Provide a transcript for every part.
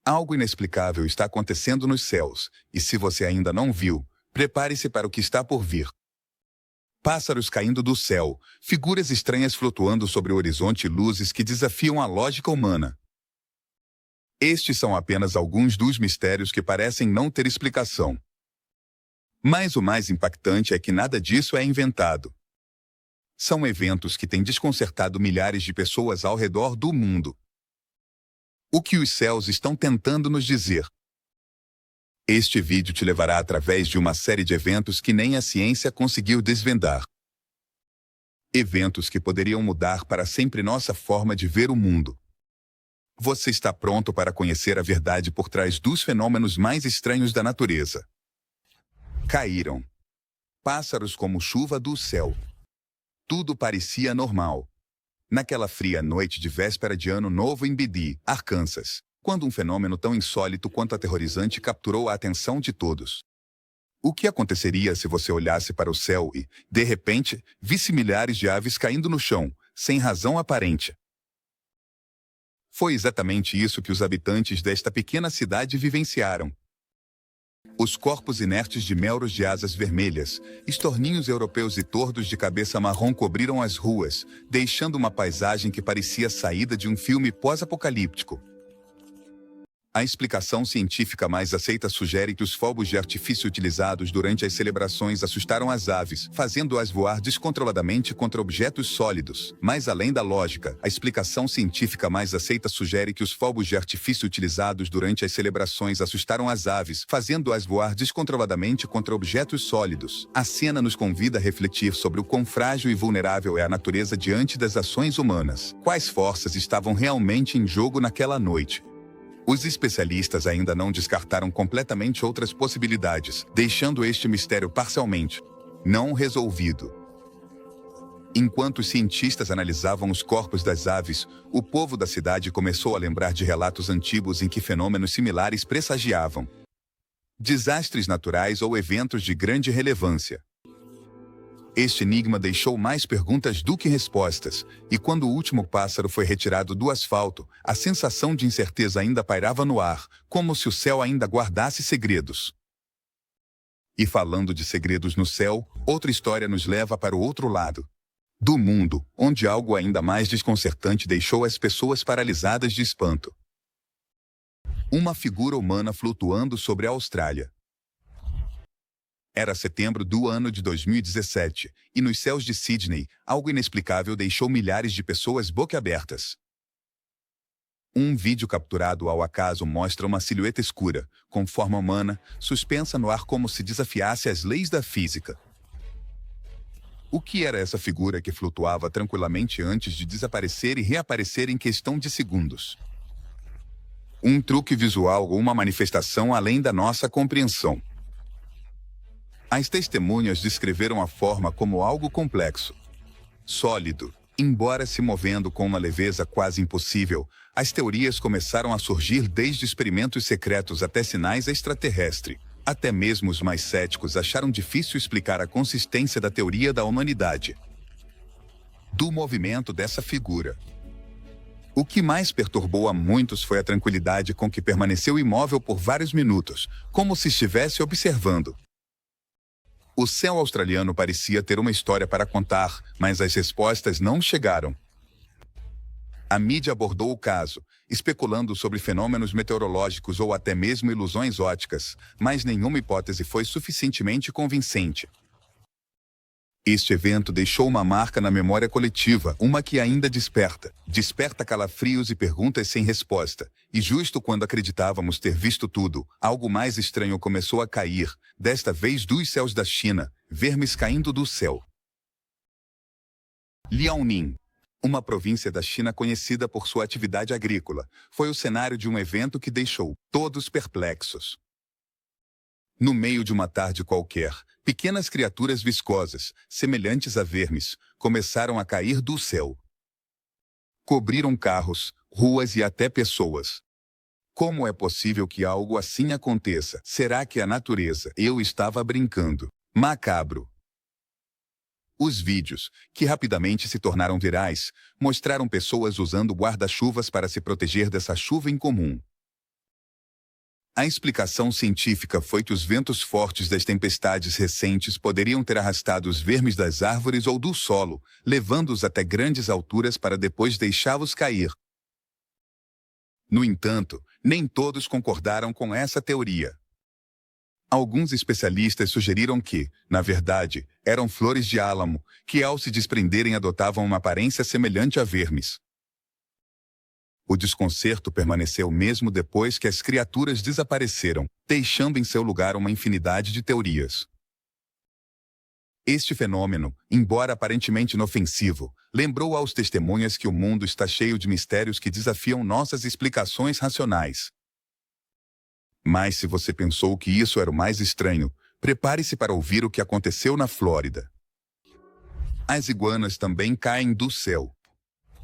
Algo inexplicável está acontecendo nos céus, e se você ainda não viu, prepare-se para o que está por vir. Pássaros caindo do céu, figuras estranhas flutuando sobre o horizonte e luzes que desafiam a lógica humana. Estes são apenas alguns dos mistérios que parecem não ter explicação. Mas o mais impactante é que nada disso é inventado. São eventos que têm desconcertado milhares de pessoas ao redor do mundo. O que os céus estão tentando nos dizer? Este vídeo te levará através de uma série de eventos que nem a ciência conseguiu desvendar. Eventos que poderiam mudar para sempre nossa forma de ver o mundo. Você está pronto para conhecer a verdade por trás dos fenômenos mais estranhos da natureza? Caíram. Pássaros como chuva do céu. Tudo parecia normal. Naquela fria noite de véspera de Ano Novo em Bedi, Arkansas, quando um fenômeno tão insólito quanto aterrorizante capturou a atenção de todos. O que aconteceria se você olhasse para o céu e, de repente, visse milhares de aves caindo no chão, sem razão aparente? Foi exatamente isso que os habitantes desta pequena cidade vivenciaram. Os corpos inertes de melros de asas vermelhas, estorninhos europeus e tordos de cabeça marrom cobriram as ruas, deixando uma paisagem que parecia saída de um filme pós-apocalíptico. A explicação científica mais aceita sugere que os fogos de artifício utilizados durante as celebrações assustaram as aves, fazendo-as voar descontroladamente contra objetos sólidos. Mas além da lógica, a explicação científica mais aceita sugere que os fogos de artifício utilizados durante as celebrações assustaram as aves, fazendo-as voar descontroladamente contra objetos sólidos. A cena nos convida a refletir sobre o quão frágil e vulnerável é a natureza diante das ações humanas. Quais forças estavam realmente em jogo naquela noite? Os especialistas ainda não descartaram completamente outras possibilidades, deixando este mistério parcialmente não resolvido. Enquanto os cientistas analisavam os corpos das aves, o povo da cidade começou a lembrar de relatos antigos em que fenômenos similares pressagiavam desastres naturais ou eventos de grande relevância. Este enigma deixou mais perguntas do que respostas, e quando o último pássaro foi retirado do asfalto, a sensação de incerteza ainda pairava no ar, como se o céu ainda guardasse segredos. E falando de segredos no céu, outra história nos leva para o outro lado do mundo, onde algo ainda mais desconcertante deixou as pessoas paralisadas de espanto. Uma figura humana flutuando sobre a Austrália. Era setembro do ano de 2017, e nos céus de Sydney, algo inexplicável deixou milhares de pessoas boquiabertas. Um vídeo capturado ao acaso mostra uma silhueta escura, com forma humana, suspensa no ar como se desafiasse as leis da física. O que era essa figura que flutuava tranquilamente antes de desaparecer e reaparecer em questão de segundos? Um truque visual ou uma manifestação além da nossa compreensão? As testemunhas descreveram a forma como algo complexo, sólido. Embora se movendo com uma leveza quase impossível, as teorias começaram a surgir desde experimentos secretos até sinais extraterrestres. Até mesmo os mais céticos acharam difícil explicar a consistência da teoria da humanidade do movimento dessa figura. O que mais perturbou a muitos foi a tranquilidade com que permaneceu imóvel por vários minutos, como se estivesse observando. O céu australiano parecia ter uma história para contar, mas as respostas não chegaram. A mídia abordou o caso, especulando sobre fenômenos meteorológicos ou até mesmo ilusões ópticas, mas nenhuma hipótese foi suficientemente convincente. Este evento deixou uma marca na memória coletiva, uma que ainda desperta calafrios e perguntas sem resposta. E justo quando acreditávamos ter visto tudo, algo mais estranho começou a cair, desta vez dos céus da China, vermes caindo do céu. Liaoning, uma província da China conhecida por sua atividade agrícola, foi o cenário de um evento que deixou todos perplexos. No meio de uma tarde qualquer, pequenas criaturas viscosas, semelhantes a vermes, começaram a cair do céu. Cobriram carros, ruas e até pessoas. Como é possível que algo assim aconteça? Será que a natureza? Eu estava brincando. Macabro. Os vídeos, que rapidamente se tornaram virais, mostraram pessoas usando guarda-chuvas para se proteger dessa chuva incomum. A explicação científica foi que os ventos fortes das tempestades recentes poderiam ter arrastado os vermes das árvores ou do solo, levando-os até grandes alturas para depois deixá-los cair. No entanto, nem todos concordaram com essa teoria. Alguns especialistas sugeriram que, na verdade, eram flores de álamo, que ao se desprenderem adotavam uma aparência semelhante a vermes. O desconcerto permaneceu mesmo depois que as criaturas desapareceram, deixando em seu lugar uma infinidade de teorias. Este fenômeno, embora aparentemente inofensivo, lembrou aos testemunhas que o mundo está cheio de mistérios que desafiam nossas explicações racionais. Mas se você pensou que isso era o mais estranho, prepare-se para ouvir o que aconteceu na Flórida. As iguanas também caem do céu.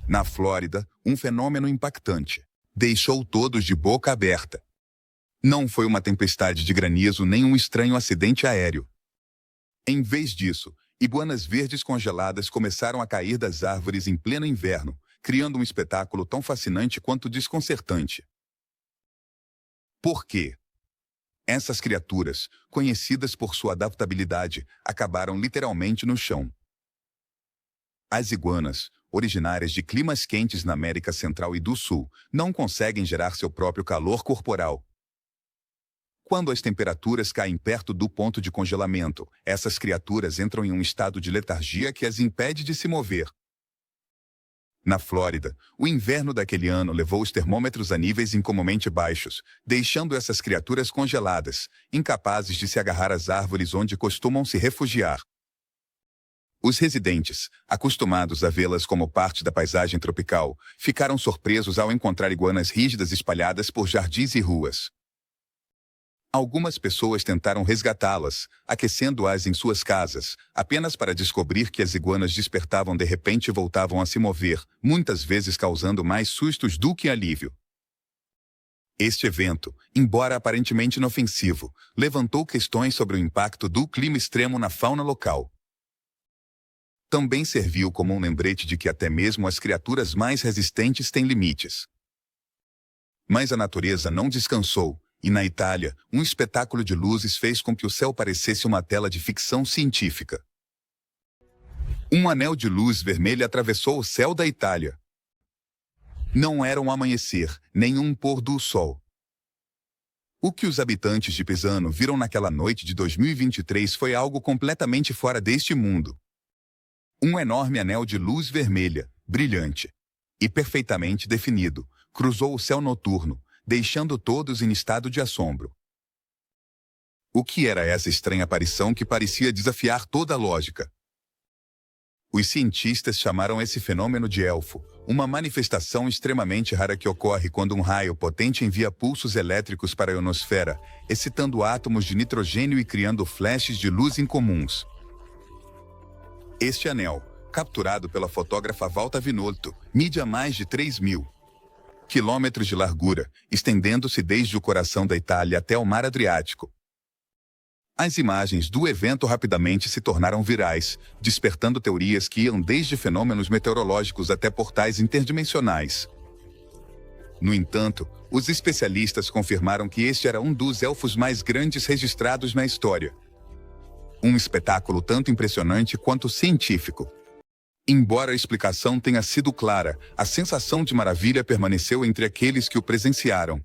Na Flórida, um fenômeno impactante deixou todos de boca aberta. Não foi uma tempestade de granizo nem um estranho acidente aéreo. Em vez disso, iguanas verdes congeladas começaram a cair das árvores em pleno inverno, criando um espetáculo tão fascinante quanto desconcertante. Por quê? Essas criaturas, conhecidas por sua adaptabilidade, acabaram literalmente no chão. As iguanas, originárias de climas quentes na América Central e do Sul, não conseguem gerar seu próprio calor corporal. Quando as temperaturas caem perto do ponto de congelamento, essas criaturas entram em um estado de letargia que as impede de se mover. Na Flórida, o inverno daquele ano levou os termômetros a níveis incomumente baixos, deixando essas criaturas congeladas, incapazes de se agarrar às árvores onde costumam se refugiar. Os residentes, acostumados a vê-las como parte da paisagem tropical, ficaram surpresos ao encontrar iguanas rígidas espalhadas por jardins e ruas. Algumas pessoas tentaram resgatá-las, aquecendo-as em suas casas, apenas para descobrir que as iguanas despertavam de repente e voltavam a se mover, muitas vezes causando mais sustos do que alívio. Este evento, embora aparentemente inofensivo, levantou questões sobre o impacto do clima extremo na fauna local. Também serviu como um lembrete de que até mesmo as criaturas mais resistentes têm limites. Mas a natureza não descansou, e na Itália, um espetáculo de luzes fez com que o céu parecesse uma tela de ficção científica. Um anel de luz vermelha atravessou o céu da Itália. Não era um amanhecer, nem um pôr do sol. O que os habitantes de Pisano viram naquela noite de 2023 foi algo completamente fora deste mundo. Um enorme anel de luz vermelha, brilhante e perfeitamente definido, cruzou o céu noturno, deixando todos em estado de assombro. O que era essa estranha aparição que parecia desafiar toda a lógica? Os cientistas chamaram esse fenômeno de elfo, uma manifestação extremamente rara que ocorre quando um raio potente envia pulsos elétricos para a ionosfera, excitando átomos de nitrogênio e criando flashes de luz incomuns. Este anel, capturado pela fotógrafa Valta Vinotto, mide mais de 3.000 quilômetros de largura, estendendo-se desde o coração da Itália até o Mar Adriático. As imagens do evento rapidamente se tornaram virais, despertando teorias que iam desde fenômenos meteorológicos até portais interdimensionais. No entanto, os especialistas confirmaram que este era um dos elfos mais grandes registrados na história. Um espetáculo tanto impressionante quanto científico. Embora a explicação tenha sido clara, a sensação de maravilha permaneceu entre aqueles que o presenciaram.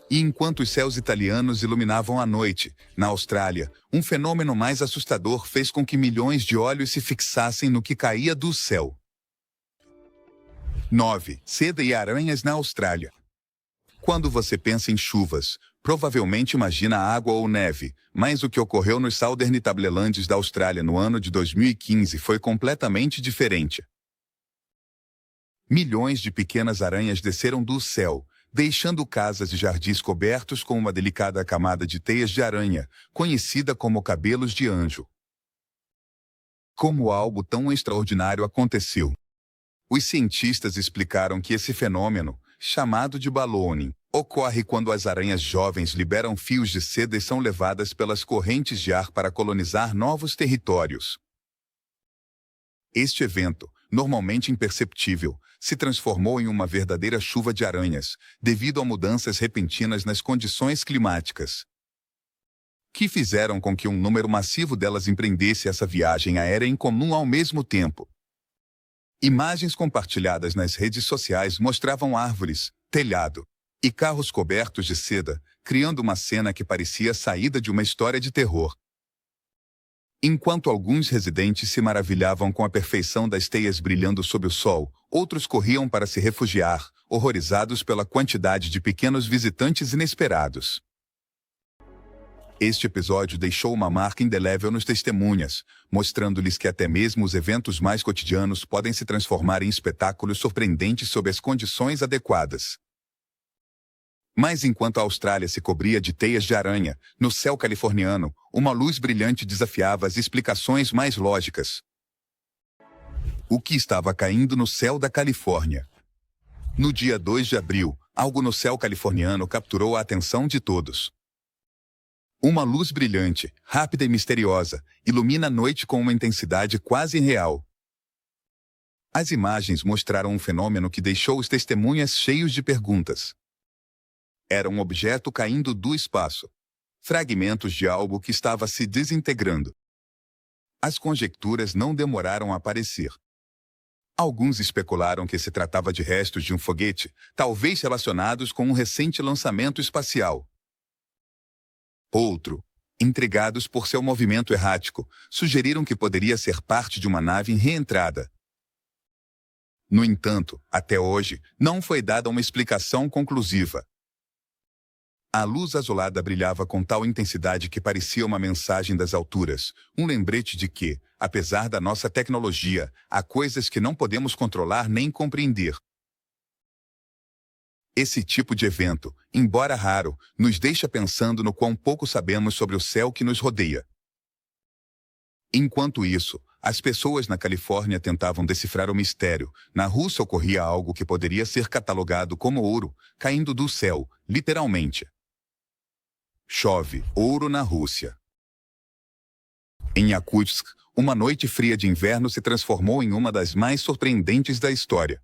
E enquanto os céus italianos iluminavam a noite, na Austrália, um fenômeno mais assustador fez com que milhões de olhos se fixassem no que caía do céu. 9. Seda e aranhas na Austrália. Quando você pensa em chuvas, provavelmente imagina água ou neve, mas o que ocorreu nos Southern Tablelands da Austrália no ano de 2015 foi completamente diferente. Milhões de pequenas aranhas desceram do céu, deixando casas e jardins cobertos com uma delicada camada de teias de aranha, conhecida como cabelos de anjo. Como algo tão extraordinário aconteceu? Os cientistas explicaram que esse fenômeno, chamado de ballooning, ocorre quando as aranhas jovens liberam fios de seda e são levadas pelas correntes de ar para colonizar novos territórios. Este evento, normalmente imperceptível, se transformou em uma verdadeira chuva de aranhas, devido a mudanças repentinas nas condições climáticas, que fizeram com que um número massivo delas empreendesse essa viagem aérea incomum ao mesmo tempo. Imagens compartilhadas nas redes sociais mostravam árvores, telhado e carros cobertos de seda, criando uma cena que parecia saída de uma história de terror. Enquanto alguns residentes se maravilhavam com a perfeição das teias brilhando sob o sol, outros corriam para se refugiar, horrorizados pela quantidade de pequenos visitantes inesperados. Este episódio deixou uma marca indelével nos testemunhas, mostrando-lhes que até mesmo os eventos mais cotidianos podem se transformar em espetáculos surpreendentes sob as condições adequadas. Mas enquanto a Austrália se cobria de teias de aranha, no céu californiano, uma luz brilhante desafiava as explicações mais lógicas. O que estava caindo no céu da Califórnia? No dia 2 de abril, algo no céu californiano capturou a atenção de todos. Uma luz brilhante, rápida e misteriosa, ilumina a noite com uma intensidade quase irreal. As imagens mostraram um fenômeno que deixou os testemunhas cheios de perguntas. Era um objeto caindo do espaço. Fragmentos de algo que estava se desintegrando. As conjecturas não demoraram a aparecer. Alguns especularam que se tratava de restos de um foguete, talvez relacionados com um recente lançamento espacial. Outro, intrigados por seu movimento errático, sugeriram que poderia ser parte de uma nave em reentrada. No entanto, até hoje, não foi dada uma explicação conclusiva. A luz azulada brilhava com tal intensidade que parecia uma mensagem das alturas, um lembrete de que, apesar da nossa tecnologia, há coisas que não podemos controlar nem compreender. Esse tipo de evento, embora raro, nos deixa pensando no quão pouco sabemos sobre o céu que nos rodeia. Enquanto isso, as pessoas na Califórnia tentavam decifrar o mistério. Na Rússia ocorria algo que poderia ser catalogado como ouro, caindo do céu, literalmente. Chove ouro na Rússia. Em Yakutsk, uma noite fria de inverno se transformou em uma das mais surpreendentes da história.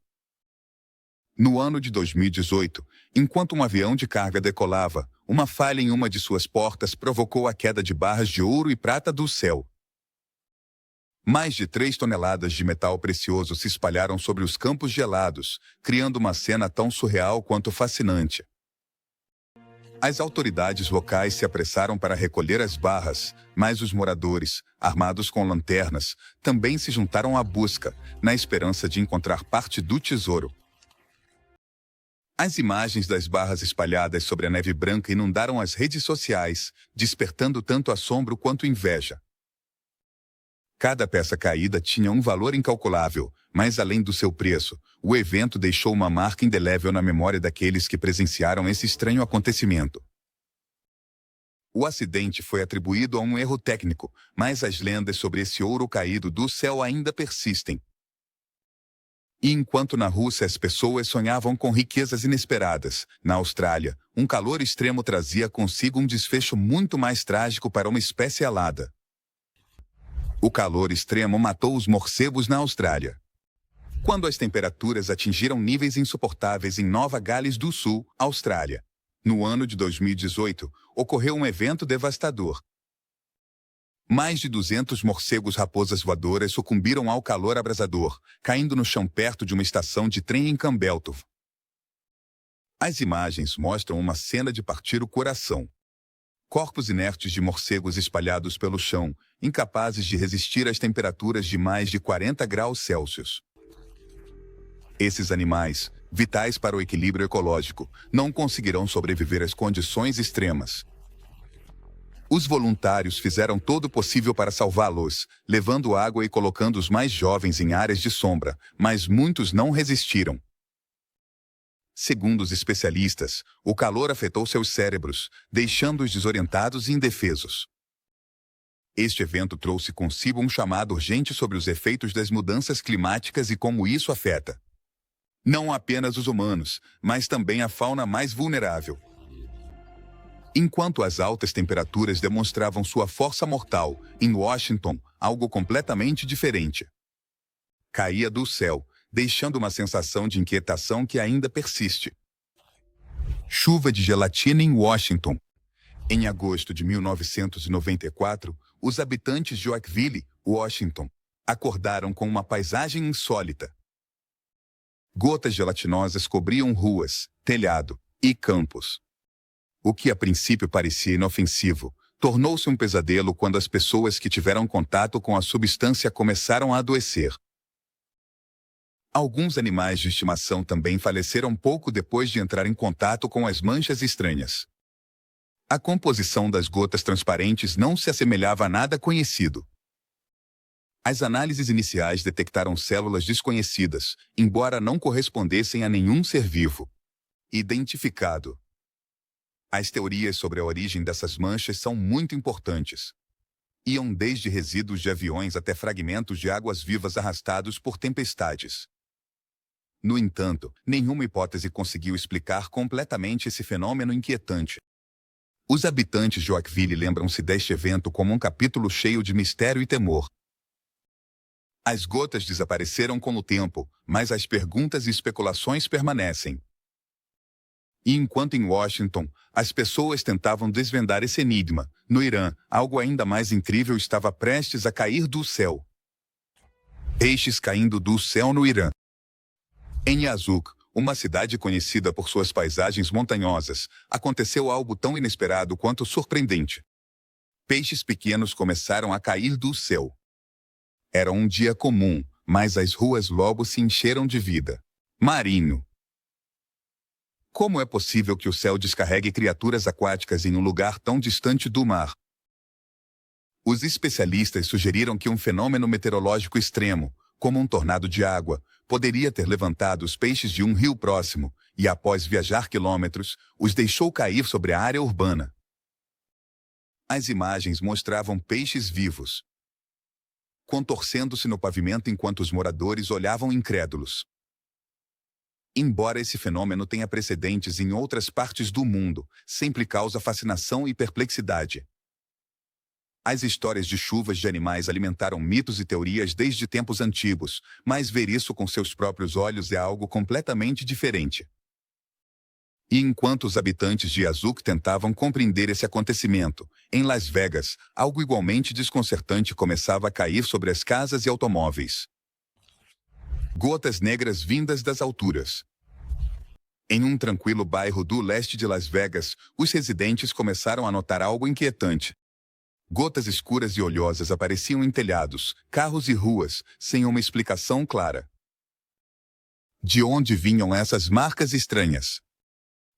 No ano de 2018, enquanto um avião de carga decolava, uma falha em uma de suas portas provocou a queda de barras de ouro e prata do céu. Mais de 3 toneladas de metal precioso se espalharam sobre os campos gelados, criando uma cena tão surreal quanto fascinante. As autoridades locais se apressaram para recolher as barras, mas os moradores, armados com lanternas, também se juntaram à busca, na esperança de encontrar parte do tesouro. As imagens das barras espalhadas sobre a neve branca inundaram as redes sociais, despertando tanto assombro quanto inveja. Cada peça caída tinha um valor incalculável, mas além do seu preço, o evento deixou uma marca indelével na memória daqueles que presenciaram esse estranho acontecimento. O acidente foi atribuído a um erro técnico, mas as lendas sobre esse ouro caído do céu ainda persistem. E enquanto na Rússia as pessoas sonhavam com riquezas inesperadas, na Austrália, um calor extremo trazia consigo um desfecho muito mais trágico para uma espécie alada. O calor extremo matou os morcegos na Austrália. Quando as temperaturas atingiram níveis insuportáveis em Nova Gales do Sul, Austrália. No ano de 2018, ocorreu um evento devastador. Mais de 200 morcegos-raposas voadoras sucumbiram ao calor abrasador, caindo no chão perto de uma estação de trem em Campbelltown. As imagens mostram uma cena de partir o coração. Corpos inertes de morcegos espalhados pelo chão, incapazes de resistir às temperaturas de mais de 40 graus Celsius. Esses animais, vitais para o equilíbrio ecológico, não conseguirão sobreviver às condições extremas. Os voluntários fizeram todo o possível para salvá-los, levando água e colocando os mais jovens em áreas de sombra, mas muitos não resistiram. Segundo os especialistas, o calor afetou seus cérebros, deixando-os desorientados e indefesos. Este evento trouxe consigo um chamado urgente sobre os efeitos das mudanças climáticas e como isso afeta não apenas os humanos, mas também a fauna mais vulnerável. Enquanto as altas temperaturas demonstravam sua força mortal, em Washington, algo completamente diferente. caía do céu, deixando uma sensação de inquietação que ainda persiste. Chuva de gelatina em Washington. Em agosto de 1994, os habitantes de Oakville, Washington, acordaram com uma paisagem insólita. Gotas gelatinosas cobriam ruas, telhado e campos. O que a princípio parecia inofensivo, tornou-se um pesadelo quando as pessoas que tiveram contato com a substância começaram a adoecer. Alguns animais de estimação também faleceram pouco depois de entrar em contato com as manchas estranhas. A composição das gotas transparentes não se assemelhava a nada conhecido. As análises iniciais detectaram células desconhecidas, embora não correspondessem a nenhum ser vivo identificado. As teorias sobre a origem dessas manchas são muito importantes. Iam desde resíduos de aviões até fragmentos de águas-vivas arrastados por tempestades. No entanto, nenhuma hipótese conseguiu explicar completamente esse fenômeno inquietante. Os habitantes de Oakville lembram-se deste evento como um capítulo cheio de mistério e temor. As gotas desapareceram com o tempo, mas as perguntas e especulações permanecem. E enquanto em Washington, as pessoas tentavam desvendar esse enigma, no Irã, algo ainda mais incrível estava prestes a cair do céu. Peixes caindo do céu no Irã. Em Yazuk, uma cidade conhecida por suas paisagens montanhosas, aconteceu algo tão inesperado quanto surpreendente. Peixes pequenos começaram a cair do céu. Era um dia comum, mas as ruas logo se encheram de vida. Marinho. Como é possível que o céu descarregue criaturas aquáticas em um lugar tão distante do mar? Os especialistas sugeriram que um fenômeno meteorológico extremo, como um tornado de água, poderia ter levantado os peixes de um rio próximo e, após viajar quilômetros, os deixou cair sobre a área urbana. As imagens mostravam peixes vivos, contorcendo-se no pavimento enquanto os moradores olhavam incrédulos. Embora esse fenômeno tenha precedentes em outras partes do mundo, sempre causa fascinação e perplexidade. As histórias de chuvas de animais alimentaram mitos e teorias desde tempos antigos, mas ver isso com seus próprios olhos é algo completamente diferente. E enquanto os habitantes de Yazuk tentavam compreender esse acontecimento, em Las Vegas, algo igualmente desconcertante começava a cair sobre as casas e automóveis. Gotas negras vindas das alturas. Em um tranquilo bairro do leste de Las Vegas, os residentes começaram a notar algo inquietante. Gotas escuras e olhosas apareciam em telhados, carros e ruas, sem uma explicação clara. De onde vinham essas marcas estranhas?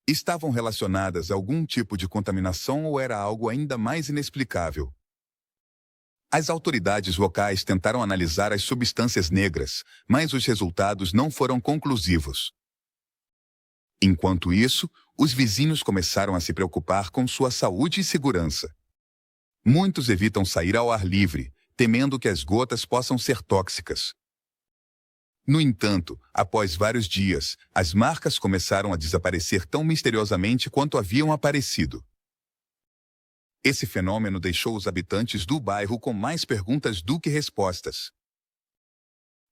Estavam relacionadas a algum tipo de contaminação ou era algo ainda mais inexplicável? As autoridades locais tentaram analisar as substâncias negras, mas os resultados não foram conclusivos. Enquanto isso, os vizinhos começaram a se preocupar com sua saúde e segurança. Muitos evitam sair ao ar livre, temendo que as gotas possam ser tóxicas. No entanto, após vários dias, as marcas começaram a desaparecer tão misteriosamente quanto haviam aparecido. Esse fenômeno deixou os habitantes do bairro com mais perguntas do que respostas.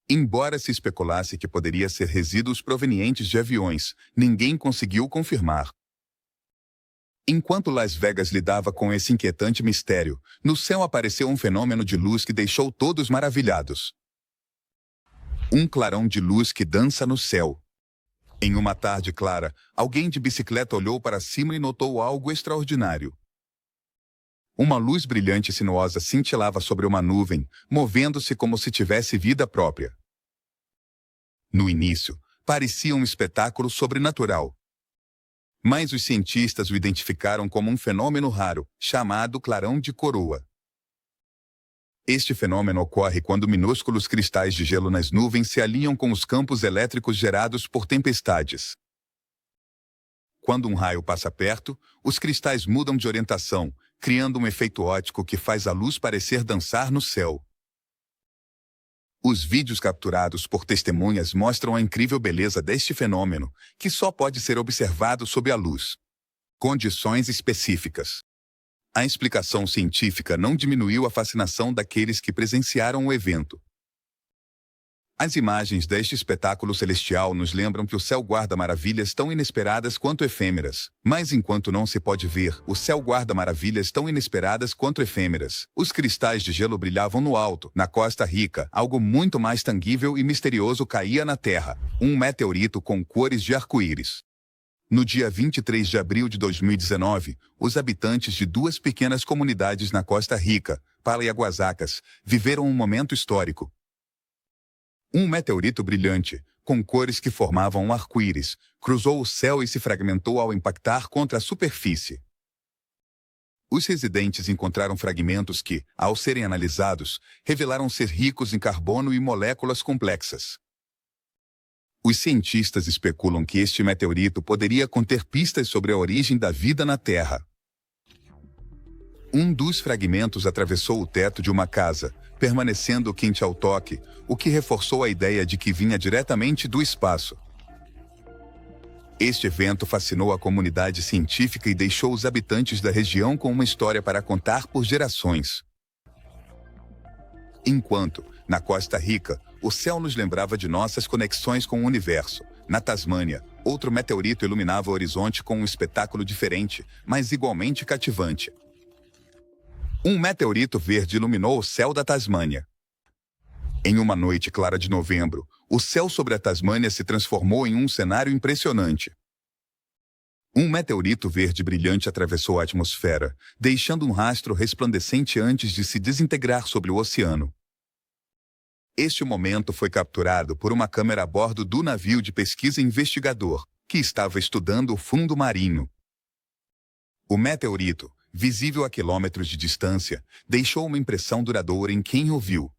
Embora se especulasse que poderia ser resíduos provenientes de aviões, ninguém conseguiu confirmar. Enquanto Las Vegas lidava com esse inquietante mistério, no céu apareceu um fenômeno de luz que deixou todos maravilhados. Um clarão de luz que dança no céu. Em uma tarde clara, alguém de bicicleta olhou para cima e notou algo extraordinário. Uma luz brilhante e sinuosa cintilava sobre uma nuvem, movendo-se como se tivesse vida própria. No início, parecia um espetáculo sobrenatural. Mas os cientistas o identificaram como um fenômeno raro, chamado clarão de coroa. Este fenômeno ocorre quando minúsculos cristais de gelo nas nuvens se alinham com os campos elétricos gerados por tempestades. Quando um raio passa perto, os cristais mudam de orientação, criando um efeito óptico que faz a luz parecer dançar no céu. Os vídeos capturados por testemunhas mostram a incrível beleza deste fenômeno, que só pode ser observado sob a luz. Condições específicas. A explicação científica não diminuiu a fascinação daqueles que presenciaram o evento. As imagens deste espetáculo celestial nos lembram que o céu guarda maravilhas tão inesperadas quanto efêmeras. Mas enquanto não se pode ver, o céu guarda maravilhas tão inesperadas quanto efêmeras. Os cristais de gelo brilhavam no alto. Na Costa Rica, algo muito mais tangível e misterioso caía na Terra. Um meteorito com cores de arco-íris. No dia 23 de abril de 2019, os habitantes de duas pequenas comunidades na Costa Rica, Pala e Aguasacas, viveram um momento histórico. Um meteorito brilhante, com cores que formavam um arco-íris, cruzou o céu e se fragmentou ao impactar contra a superfície. Os residentes encontraram fragmentos que, ao serem analisados, revelaram ser ricos em carbono e moléculas complexas. Os cientistas especulam que este meteorito poderia conter pistas sobre a origem da vida na Terra. Um dos fragmentos atravessou o teto de uma casa, permanecendo quente ao toque, o que reforçou a ideia de que vinha diretamente do espaço. Este evento fascinou a comunidade científica e deixou os habitantes da região com uma história para contar por gerações. Enquanto, na Costa Rica, o céu nos lembrava de nossas conexões com o universo. Na Tasmânia, outro meteorito iluminava o horizonte com um espetáculo diferente, mas igualmente cativante. Um meteorito verde iluminou o céu da Tasmânia. Em uma noite clara de novembro, o céu sobre a Tasmânia se transformou em um cenário impressionante. Um meteorito verde brilhante atravessou a atmosfera, deixando um rastro resplandecente antes de se desintegrar sobre o oceano. Este momento foi capturado por uma câmera a bordo do navio de pesquisa investigador, que estava estudando o fundo marinho. O meteorito, visível a quilômetros de distância, deixou uma impressão duradoura em quem o viu.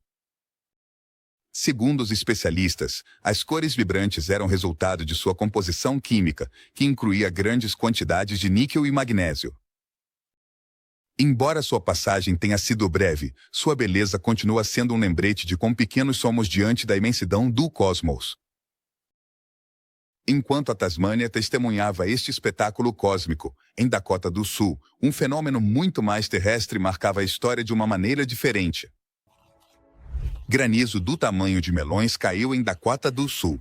Segundo os especialistas, as cores vibrantes eram resultado de sua composição química, que incluía grandes quantidades de níquel e magnésio. Embora sua passagem tenha sido breve, sua beleza continua sendo um lembrete de quão pequenos somos diante da imensidão do cosmos. Enquanto a Tasmânia testemunhava este espetáculo cósmico, em Dakota do Sul, um fenômeno muito mais terrestre marcava a história de uma maneira diferente. Granizo do tamanho de melões caiu em Dakota do Sul.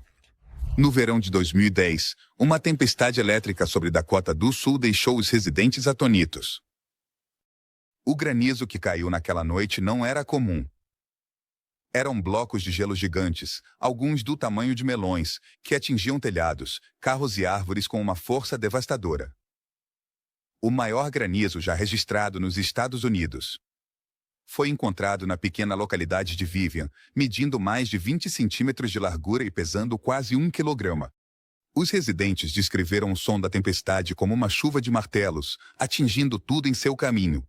No verão de 2010, uma tempestade elétrica sobre Dakota do Sul deixou os residentes atônitos. O granizo que caiu naquela noite não era comum. Eram blocos de gelo gigantes, alguns do tamanho de melões, que atingiam telhados, carros e árvores com uma força devastadora. O maior granizo já registrado nos Estados Unidos. Foi encontrado na pequena localidade de Vivian, medindo mais de 20 centímetros de largura e pesando quase 1 quilograma. Os residentes descreveram o som da tempestade como uma chuva de martelos, atingindo tudo em seu caminho.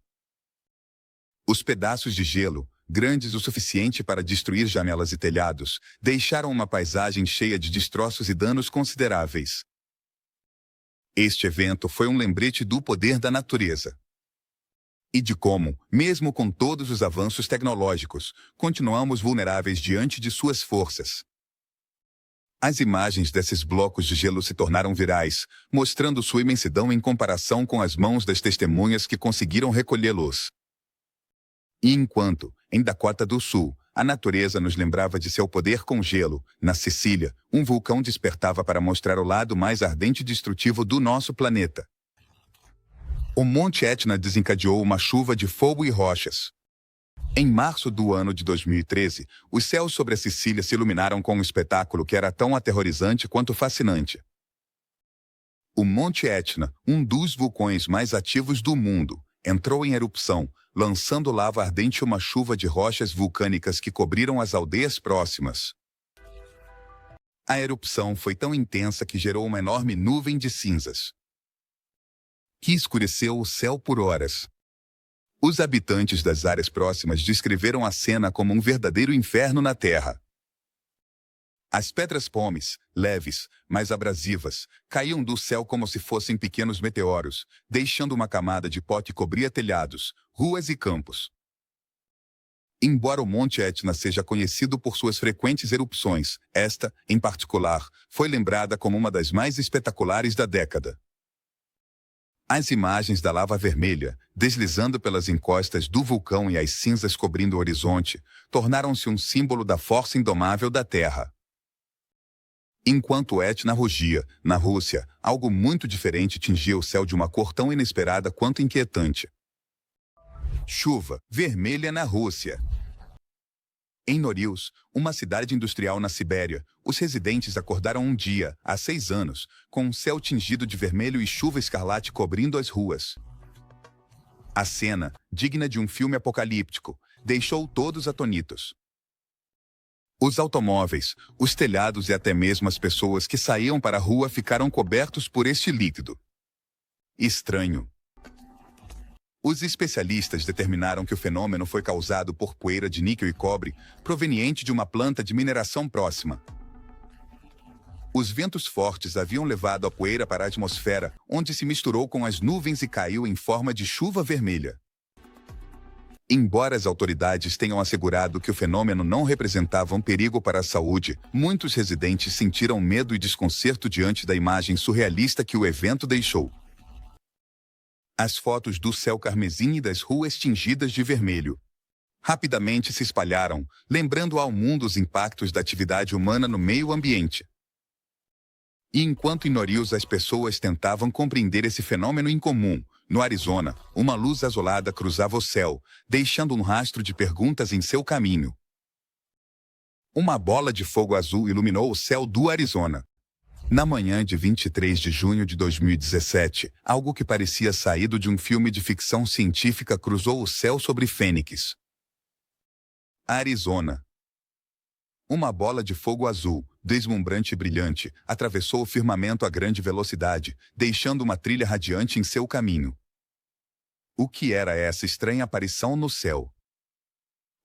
Os pedaços de gelo, grandes o suficiente para destruir janelas e telhados, deixaram uma paisagem cheia de destroços e danos consideráveis. Este evento foi um lembrete do poder da natureza. E de como, mesmo com todos os avanços tecnológicos, continuamos vulneráveis diante de suas forças. As imagens desses blocos de gelo se tornaram virais, mostrando sua imensidão em comparação com as mãos das testemunhas que conseguiram recolhê-los. E enquanto, em Dakota do Sul, a natureza nos lembrava de seu poder com gelo, na Sicília, um vulcão despertava para mostrar o lado mais ardente e destrutivo do nosso planeta. O Monte Etna desencadeou uma chuva de fogo e rochas. Em março do ano de 2013, os céus sobre a Sicília se iluminaram com um espetáculo que era tão aterrorizante quanto fascinante. O Monte Etna, um dos vulcões mais ativos do mundo, entrou em erupção, lançando lava ardente e uma chuva de rochas vulcânicas que cobriram as aldeias próximas. A erupção foi tão intensa que gerou uma enorme nuvem de cinzas, que escureceu o céu por horas. Os habitantes das áreas próximas descreveram a cena como um verdadeiro inferno na Terra. As pedras pómenes, leves, mas abrasivas, caíam do céu como se fossem pequenos meteoros, deixando uma camada de pó que cobria telhados, ruas e campos. Embora o Monte Etna seja conhecido por suas frequentes erupções, esta, em particular, foi lembrada como uma das mais espetaculares da década. As imagens da lava vermelha, deslizando pelas encostas do vulcão e as cinzas cobrindo o horizonte, tornaram-se um símbolo da força indomável da Terra. Enquanto Etna rugia, na Rússia, algo muito diferente tingia o céu de uma cor tão inesperada quanto inquietante. Chuva vermelha na Rússia. Em Norilsk, uma cidade industrial na Sibéria, os residentes acordaram um dia, há 6 anos, com um céu tingido de vermelho e chuva escarlate cobrindo as ruas. A cena, digna de um filme apocalíptico, deixou todos atônitos. Os automóveis, os telhados e até mesmo as pessoas que saíam para a rua ficaram cobertos por este líquido. Estranho. Os especialistas determinaram que o fenômeno foi causado por poeira de níquel e cobre, proveniente de uma planta de mineração próxima. Os ventos fortes haviam levado a poeira para a atmosfera, onde se misturou com as nuvens e caiu em forma de chuva vermelha. Embora as autoridades tenham assegurado que o fenômeno não representava um perigo para a saúde, muitos residentes sentiram medo e desconcerto diante da imagem surrealista que o evento deixou. As fotos do céu carmesim e das ruas tingidas de vermelho rapidamente se espalharam, lembrando ao mundo os impactos da atividade humana no meio ambiente. E enquanto em Norilsk as pessoas tentavam compreender esse fenômeno incomum, no Arizona, uma luz azulada cruzava o céu, deixando um rastro de perguntas em seu caminho. Uma bola de fogo azul iluminou o céu do Arizona. Na manhã de 23 de junho de 2017, algo que parecia saído de um filme de ficção científica cruzou o céu sobre Phoenix, Arizona. Uma bola de fogo azul, deslumbrante e brilhante, atravessou o firmamento a grande velocidade, deixando uma trilha radiante em seu caminho. O que era essa estranha aparição no céu?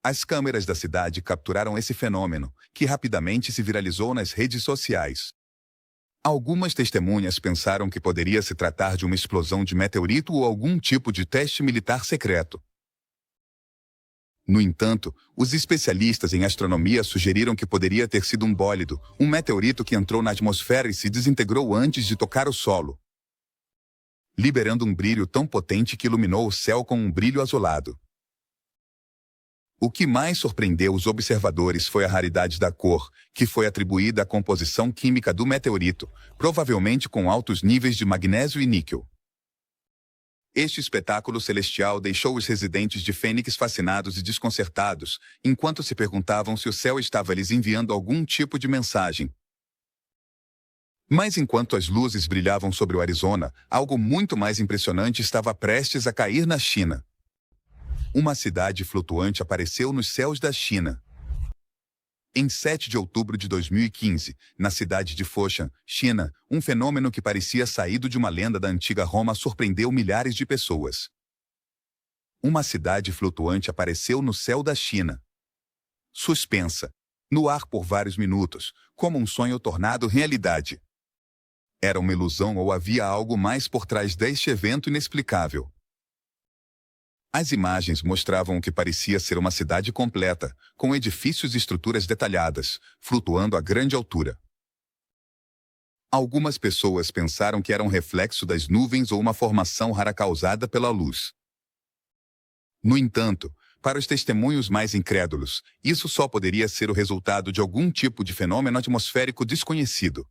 As câmeras da cidade capturaram esse fenômeno, que rapidamente se viralizou nas redes sociais. Algumas testemunhas pensaram que poderia se tratar de uma explosão de meteorito ou algum tipo de teste militar secreto. No entanto, os especialistas em astronomia sugeriram que poderia ter sido um bólido, um meteorito que entrou na atmosfera e se desintegrou antes de tocar o solo, liberando um brilho tão potente que iluminou o céu com um brilho azulado. O que mais surpreendeu os observadores foi a raridade da cor, que foi atribuída à composição química do meteorito, provavelmente com altos níveis de magnésio e níquel. Este espetáculo celestial deixou os residentes de Fênix fascinados e desconcertados, enquanto se perguntavam se o céu estava lhes enviando algum tipo de mensagem. Mas enquanto as luzes brilhavam sobre o Arizona, algo muito mais impressionante estava prestes a cair na China. Uma cidade flutuante apareceu nos céus da China. Em 7 de outubro de 2015, na cidade de Foshan, China, um fenômeno que parecia saído de uma lenda da antiga Roma surpreendeu milhares de pessoas. Uma cidade flutuante apareceu no céu da China. Suspensa, no ar por vários minutos, como um sonho tornado realidade. Era uma ilusão ou havia algo mais por trás deste evento inexplicável? As imagens mostravam o que parecia ser uma cidade completa, com edifícios e estruturas detalhadas, flutuando a grande altura. Algumas pessoas pensaram que era um reflexo das nuvens ou uma formação rara causada pela luz. No entanto, para os testemunhos mais incrédulos, isso só poderia ser o resultado de algum tipo de fenômeno atmosférico desconhecido.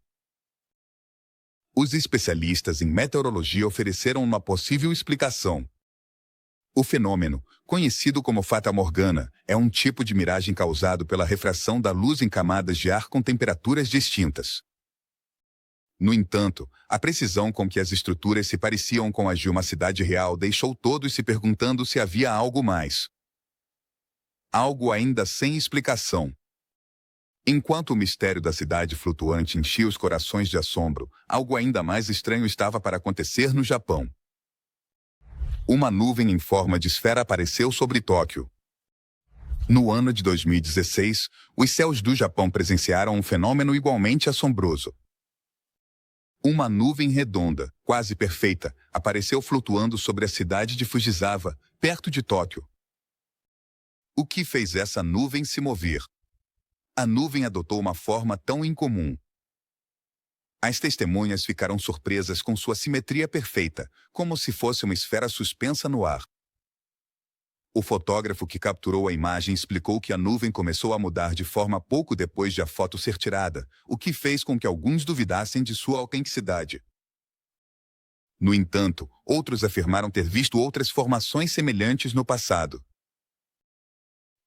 Os especialistas em meteorologia ofereceram uma possível explicação. O fenômeno, conhecido como Fata Morgana, é um tipo de miragem causado pela refração da luz em camadas de ar com temperaturas distintas. No entanto, a precisão com que as estruturas se pareciam com as de uma cidade real deixou todos se perguntando se havia algo mais. Algo ainda sem explicação. Enquanto o mistério da cidade flutuante enchia os corações de assombro, algo ainda mais estranho estava para acontecer no Japão. Uma nuvem em forma de esfera apareceu sobre Tóquio. No ano de 2016, os céus do Japão presenciaram um fenômeno igualmente assombroso. Uma nuvem redonda, quase perfeita, apareceu flutuando sobre a cidade de Fujisawa, perto de Tóquio. O que fez essa nuvem se mover? A nuvem adotou uma forma tão incomum. As testemunhas ficaram surpresas com sua simetria perfeita, como se fosse uma esfera suspensa no ar. O fotógrafo que capturou a imagem explicou que a nuvem começou a mudar de forma pouco depois de a foto ser tirada, o que fez com que alguns duvidassem de sua autenticidade. No entanto, outros afirmaram ter visto outras formações semelhantes no passado.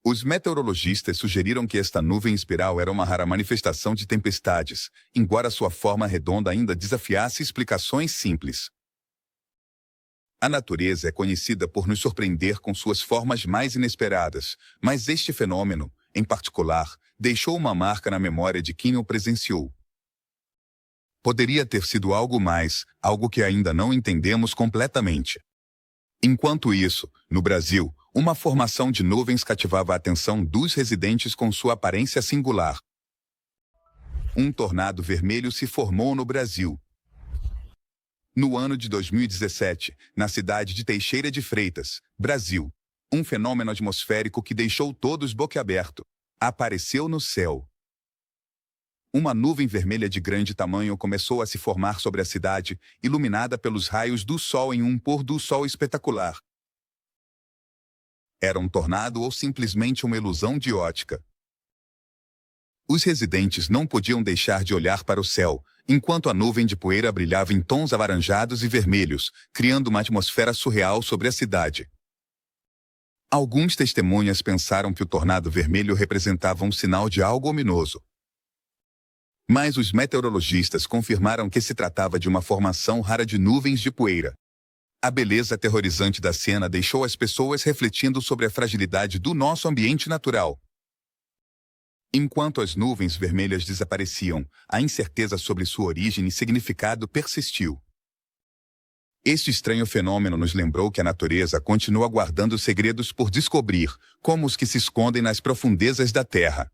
Os meteorologistas sugeriram que esta nuvem espiral era uma rara manifestação de tempestades, embora sua forma redonda ainda desafiasse explicações simples. A natureza é conhecida por nos surpreender com suas formas mais inesperadas, mas este fenômeno, em particular, deixou uma marca na memória de quem o presenciou. Poderia ter sido algo mais, algo que ainda não entendemos completamente. Enquanto isso, no Brasil, uma formação de nuvens cativava a atenção dos residentes com sua aparência singular. Um tornado vermelho se formou no Brasil. No ano de 2017, na cidade de Teixeira de Freitas, Brasil, um fenômeno atmosférico que deixou todos boquiaberto apareceu no céu. Uma nuvem vermelha de grande tamanho começou a se formar sobre a cidade, iluminada pelos raios do sol em um pôr do sol espetacular. Era um tornado ou simplesmente uma ilusão de ótica? Os residentes não podiam deixar de olhar para o céu, enquanto a nuvem de poeira brilhava em tons alaranjados e vermelhos, criando uma atmosfera surreal sobre a cidade. Alguns testemunhas pensaram que o tornado vermelho representava um sinal de algo ominoso. Mas os meteorologistas confirmaram que se tratava de uma formação rara de nuvens de poeira. A beleza aterrorizante da cena deixou as pessoas refletindo sobre a fragilidade do nosso ambiente natural. Enquanto as nuvens vermelhas desapareciam, a incerteza sobre sua origem e significado persistiu. Este estranho fenômeno nos lembrou que a natureza continua guardando segredos por descobrir, como os que se escondem nas profundezas da Terra.